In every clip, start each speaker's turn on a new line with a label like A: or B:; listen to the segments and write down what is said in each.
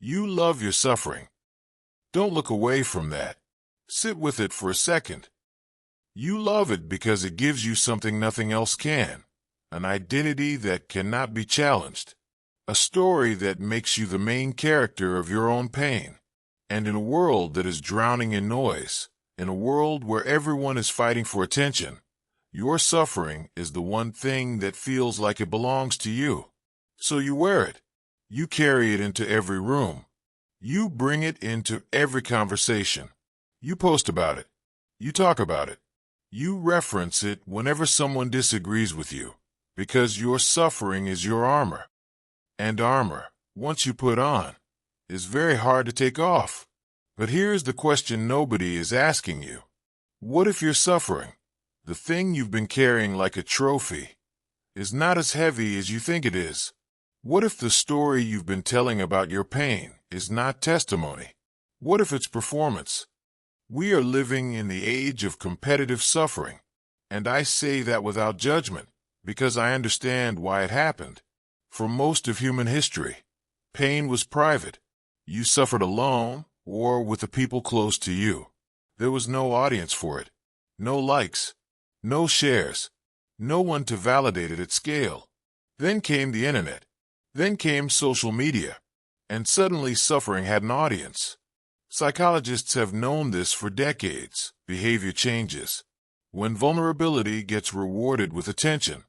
A: You love your suffering. Don't look away from that. Sit with it for a second. You love it because it gives you something nothing else can, an identity that cannot be challenged, a story that makes you the main character of your own pain. And in a world that is drowning in noise, in a world where everyone is fighting for attention, your suffering is the one thing that feels like it belongs to you. So you wear it. You carry it into every room. You bring it into every conversation. You post about it. You talk about it. You reference it whenever someone disagrees with you, because your suffering is your armor. And armor, once you put on, is very hard to take off. But here's the question nobody is asking you. What if your suffering, the thing you've been carrying like a trophy, is not as heavy as you think it is? What if the story you've been telling about your pain is not testimony? What if it's performance? We are living in the age of competitive suffering, and I say that without judgment, because I understand why it happened. For most of human history, pain was private. You suffered alone or with the people close to you. There was no audience for it, no likes, no shares, no one to validate it at scale. Then came the internet. Then came social media, and suddenly suffering had an audience. Psychologists have known this for decades. Behavior changes. When vulnerability gets rewarded with attention,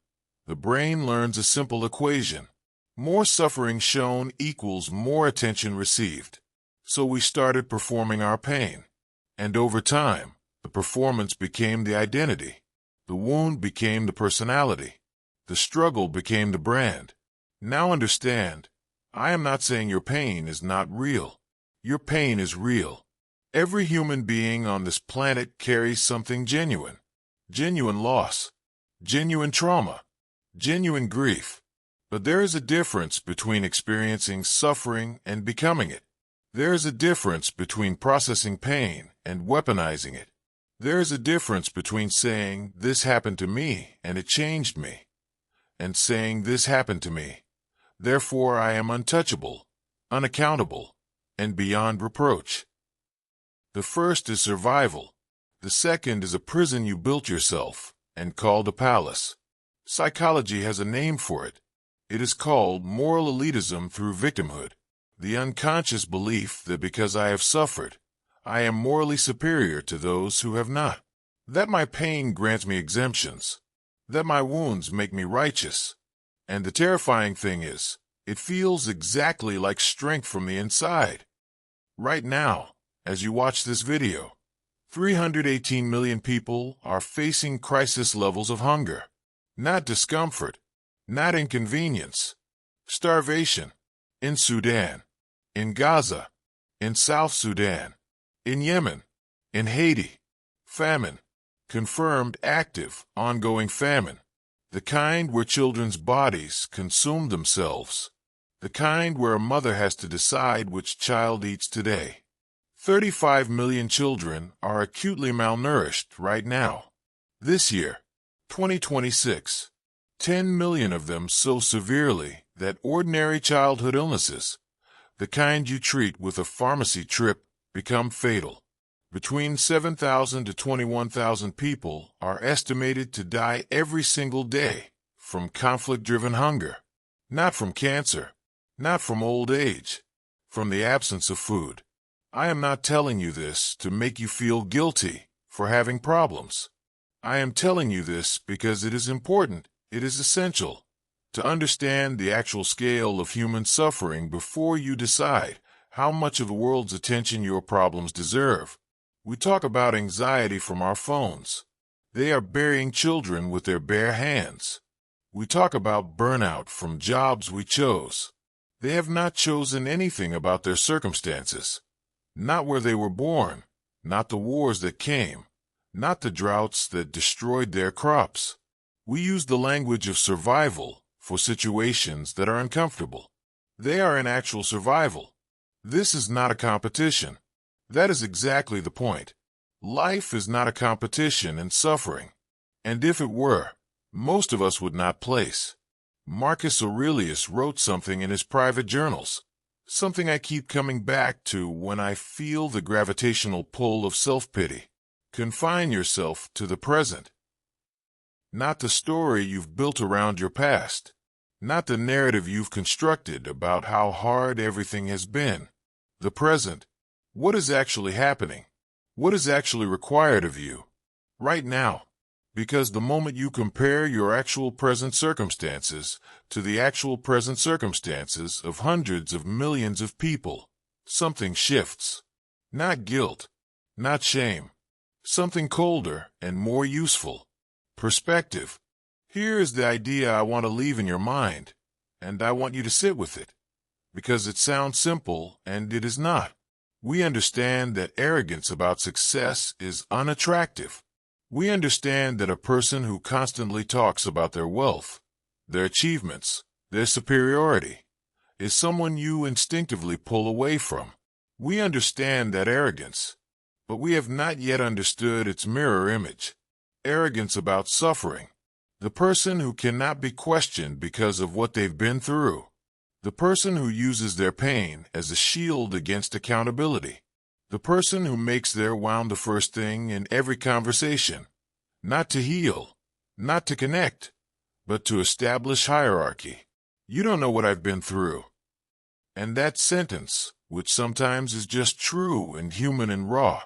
A: the brain learns a simple equation. More suffering shown equals more attention received. So we started performing our pain. And over time, the performance became the identity. The wound became the personality. The struggle became the brand. Now understand, I am not saying your pain is not real. Your pain is real. Every human being on this planet carries something genuine. Genuine loss. Genuine trauma. Genuine grief. But there is a difference between experiencing suffering and becoming it. There is a difference between processing pain and weaponizing it. There is a difference between saying, "This happened to me and it changed me," and saying, "This happened to me. Therefore I am untouchable, unaccountable, and beyond reproach." The first is survival. The second is a prison you built yourself and called a palace. Psychology has a name for it. It is called moral elitism through victimhood. The unconscious belief that because I have suffered, I am morally superior to those who have not. That my pain grants me exemptions. That my wounds make me righteous. And the terrifying thing is, it feels exactly like strength from the inside. Right now, as you watch this video, 318 million people are facing crisis levels of hunger. Not discomfort, not inconvenience. Starvation. In Sudan, in Gaza, in South Sudan, in Yemen, in Haiti. Famine. Confirmed active, ongoing famine. The kind where children's bodies consume themselves. The kind where a mother has to decide which child eats today. 35 million children are acutely malnourished right now. This year, 2026, 10 million of them so severely that ordinary childhood illnesses, the kind you treat with a pharmacy trip, become fatal. Between 7,000 to 21,000 people are estimated to die every single day from conflict-driven hunger. Not from cancer, not from old age, from the absence of food. I am not telling you this to make you feel guilty for having problems. I am telling you this because it is important, it is essential, to understand the actual scale of human suffering before you decide how much of the world's attention your problems deserve. We talk about anxiety from our phones. They are burying children with their bare hands. We talk about burnout from jobs we chose. They have not chosen anything about their circumstances. Not where they were born, not the wars that came, not the droughts that destroyed their crops. We use the language of survival for situations that are uncomfortable. They are in actual survival. This is not a competition. That is exactly the point. Life is not a competition in suffering. And if it were, most of us would not place. Marcus Aurelius wrote something in his private journals. something I keep coming back to when I feel the gravitational pull of self-pity. Confine yourself to the present. Not the story you've built around your past. Not the narrative you've constructed about how hard everything has been. The present. What is actually happening? What is actually required of you? Right now. Because the moment you compare your actual present circumstances to the actual present circumstances of hundreds of millions of people, something shifts. Not guilt. Not shame. Something colder and more useful. Perspective. Here is the idea I want to leave in your mind, and I want you to sit with it, because it sounds simple, and it is not. We understand that arrogance about success is unattractive. We understand that a person who constantly talks about their wealth, their achievements, their superiority, is someone you instinctively pull away from. We understand that arrogance, but we have not yet understood its mirror image. Arrogance about suffering. The person who cannot be questioned because of what they've been through. The person who uses their pain as a shield against accountability. The person who makes their wound the first thing in every conversation. Not to heal, not to connect, but to establish hierarchy. You don't know what I've been through. And that sentence, which sometimes is just true and human and raw,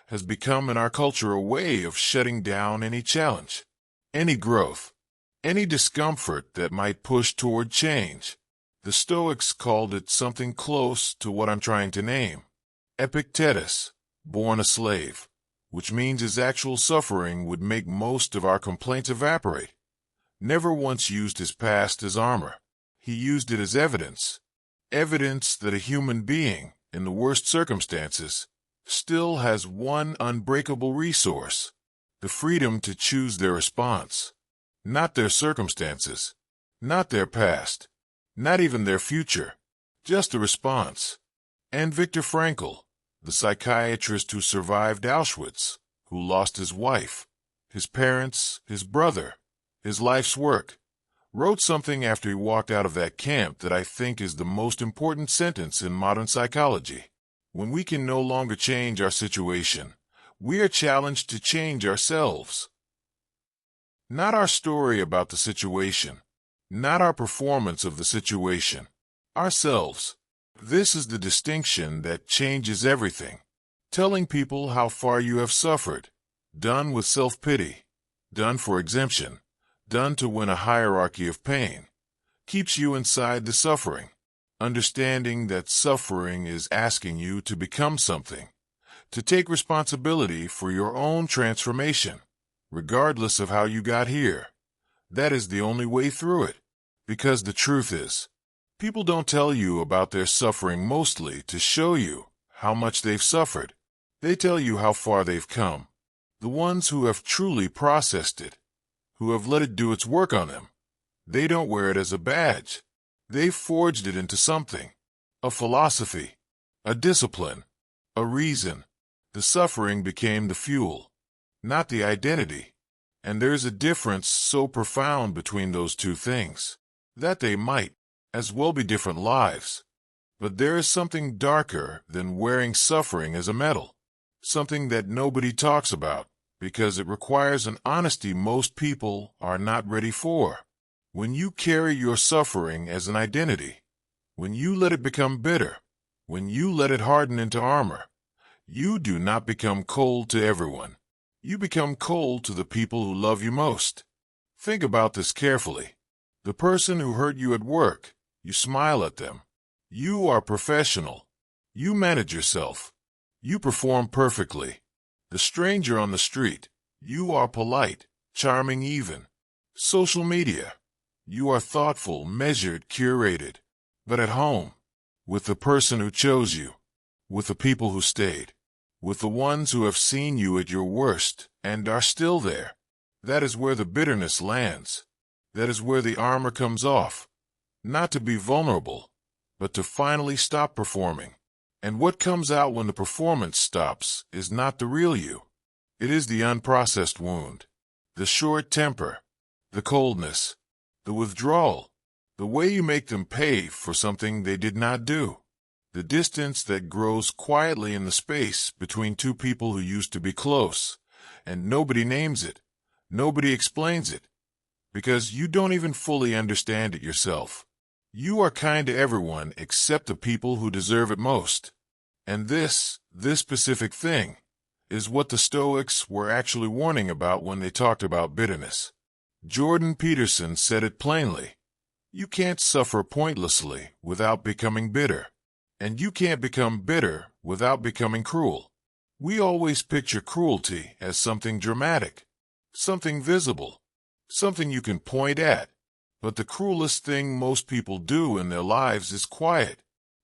A: has become in our culture a way of shutting down any challenge, any growth, any discomfort that might push toward change. The Stoics called it something close to what I'm trying to name. Epictetus, born a slave, which means his actual suffering would make most of our complaints evaporate. Never once used his past as armor. He used it as evidence. Evidence that a human being, in the worst circumstances, still has one unbreakable resource, the freedom to choose their response. Not their circumstances, not their past, not even their future, just the response. And Viktor Frankl, the psychiatrist who survived Auschwitz, who lost his wife, his parents, his brother, his life's work, wrote something after he walked out of that camp that I think is the most important sentence in modern psychology. When we can no longer change our situation, we are challenged to change ourselves. Not our story about the situation, not our performance of the situation, ourselves. This is the distinction that changes everything. Telling people how far you have suffered, done with self-pity, done for exemption, done to win a hierarchy of pain, keeps you inside the suffering. Understanding that suffering is asking you to become something, to take responsibility for your own transformation, regardless of how you got here. That is the only way through it. Because the truth is, people don't tell you about their suffering mostly to show you how much they've suffered. They tell you how far they've come. The ones who have truly processed it, who have let it do its work on them, they don't wear it as a badge. They've forged it into something, a philosophy, a discipline, a reason. The suffering became the fuel, not the identity. And there's a difference so profound between those two things, that they might as well be different lives. But there is something darker than wearing suffering as a medal, something that nobody talks about, because it requires an honesty most people are not ready for. When you carry your suffering as an identity, when you let it become bitter, when you let it harden into armor, you do not become cold to everyone. You become cold to the people who love you most. Think about this carefully. The person who hurt you at work, you smile at them. You are professional. You manage yourself. You perform perfectly. The stranger on the street, you are polite, charming even. Social media. You are thoughtful, measured, curated. But at home, with the person who chose you, with the people who stayed, with the ones who have seen you at your worst and are still there, that is where the bitterness lands. That is where the armor comes off. Not to be vulnerable, but to finally stop performing. And what comes out when the performance stops is not the real you. It is the unprocessed wound, the short temper, the coldness, the withdrawal, the way you make them pay for something they did not do. the distance that grows quietly in the space between two people who used to be close, and nobody names it, nobody explains it, because you don't even fully understand it yourself. You are kind to everyone except the people who deserve it most. And this specific thing, is what the Stoics were actually warning about when they talked about bitterness. Jordan Peterson said it plainly. You can't suffer pointlessly without becoming bitter. And you can't become bitter without becoming cruel. We always picture cruelty as something dramatic, something visible, something you can point at. But the cruelest thing most people do in their lives is quiet.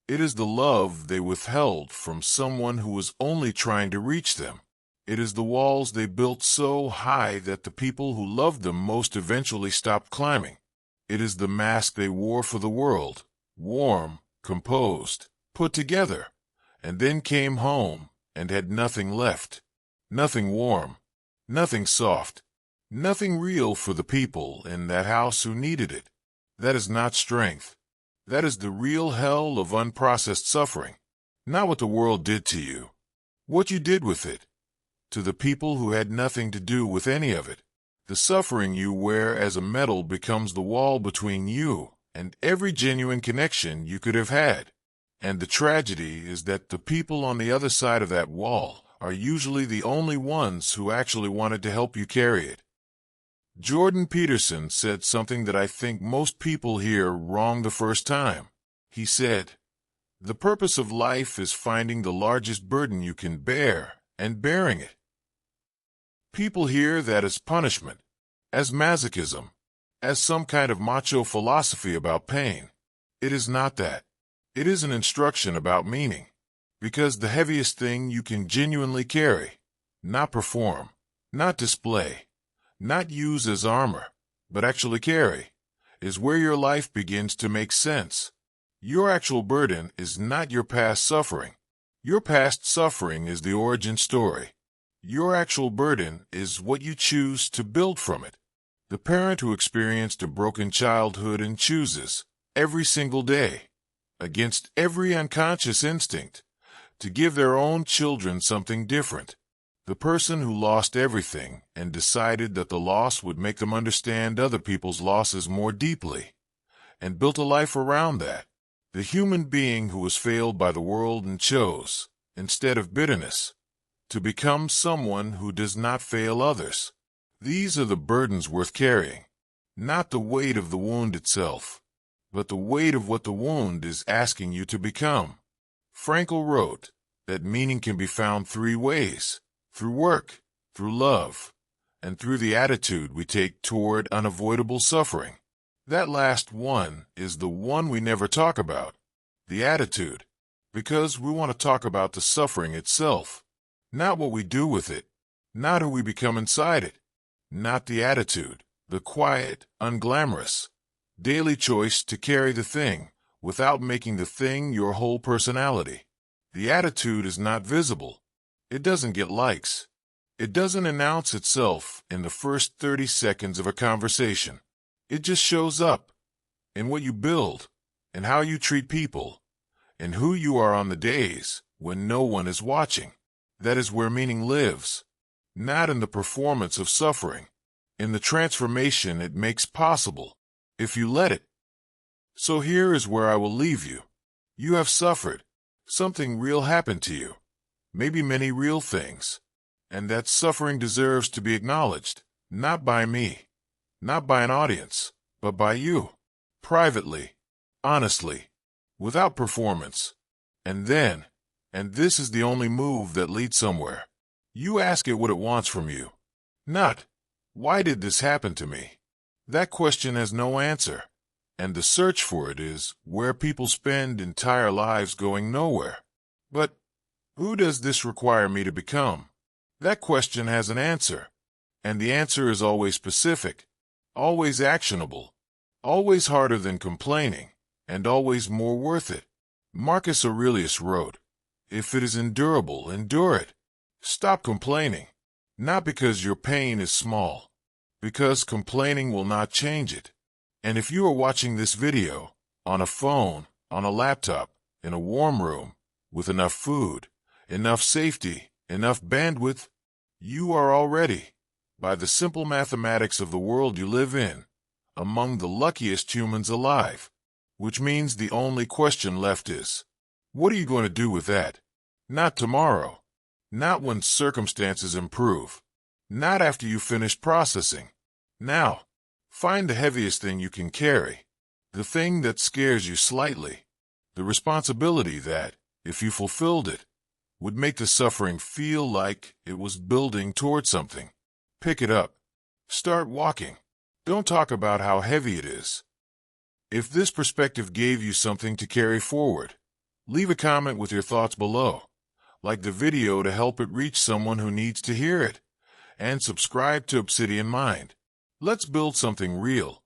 A: It is the love they withheld from someone who was only trying to reach them. It is the walls they built so high that the people who loved them most eventually stopped climbing. It is the mask they wore for the world, warm, composed, put together, and then came home and had nothing left. Nothing warm, nothing soft, nothing real for the people in that house who needed it. That is not strength. That is the real hell of unprocessed suffering. Not what the world did to you, what you did with it. To the people who had nothing to do with any of it, the suffering you wear as a medal becomes the wall between you and every genuine connection you could have had. And the tragedy is that the people on the other side of that wall are usually the only ones who actually wanted to help you carry it. Jordan Peterson said something that I think most people hear wrong the first time. He said, "The purpose of life is finding the largest burden you can bear and bearing it." People hear that as punishment, as masochism, as some kind of macho philosophy about pain. It is not that. It is an instruction about meaning. Because the heaviest thing you can genuinely carry, not perform, not display, not use as armor, but actually carry, is where your life begins to make sense. Your actual burden is not your past suffering. Your past suffering is the origin story. Your actual burden is what you choose to build from it. The parent who experienced a broken childhood and chooses, every single day, against every unconscious instinct, to give their own children something different. The person who lost everything and decided that the loss would make them understand other people's losses more deeply, and built a life around that. The human being who was failed by the world and chose, instead of bitterness, to become someone who does not fail others. These are the burdens worth carrying, not the weight of the wound itself, but the weight of what the wound is asking you to become. Frankl wrote that meaning can be found three ways: through work, through love, and through the attitude we take toward unavoidable suffering. That last one is the one we never talk about, the attitude, because we want to talk about the suffering itself, not what we do with it, not who we become inside it, not the attitude, the quiet, unglamorous, daily choice to carry the thing without making the thing your whole personality. The attitude is not visible. It doesn't get likes. It doesn't announce itself in the first 30 seconds of a conversation. It just shows up in what you build, and how you treat people, and who you are on the days when no one is watching. That is where meaning lives, not in the performance of suffering, in the transformation it makes possible, if you let it. So here is where I will leave you. You have suffered. Something real happened to you. Maybe many real things. And that suffering deserves to be acknowledged, not by me, not by an audience, but by you, privately, honestly, without performance. And then, and this is the only move that leads somewhere, you ask it what it wants from you. Not, why did this happen to me? That question has no answer. And the search for it is where people spend entire lives going nowhere. But who does this require me to become? That question has an answer. And the answer is always specific, always actionable, always harder than complaining, and always more worth it. Marcus Aurelius wrote, "If it is endurable, endure it." Stop complaining, not because your pain is small, because complaining will not change it. And if you are watching this video, on a phone, on a laptop, in a warm room, with enough food, enough safety, enough bandwidth, you are already, by the simple mathematics of the world you live in, among the luckiest humans alive. Which means the only question left is, what are you going to do with that? Not tomorrow. Not when circumstances improve. Not after you finish processing. Now, find the heaviest thing you can carry. The thing that scares you slightly. The responsibility that, if you fulfilled it, would make the suffering feel like it was building toward something. Pick it up. Start walking. Don't talk about how heavy it is. If this perspective gave you something to carry forward, leave a comment with your thoughts below. Like the video to help it reach someone who needs to hear it. And subscribe to Obsidian Mind. Let's build something real,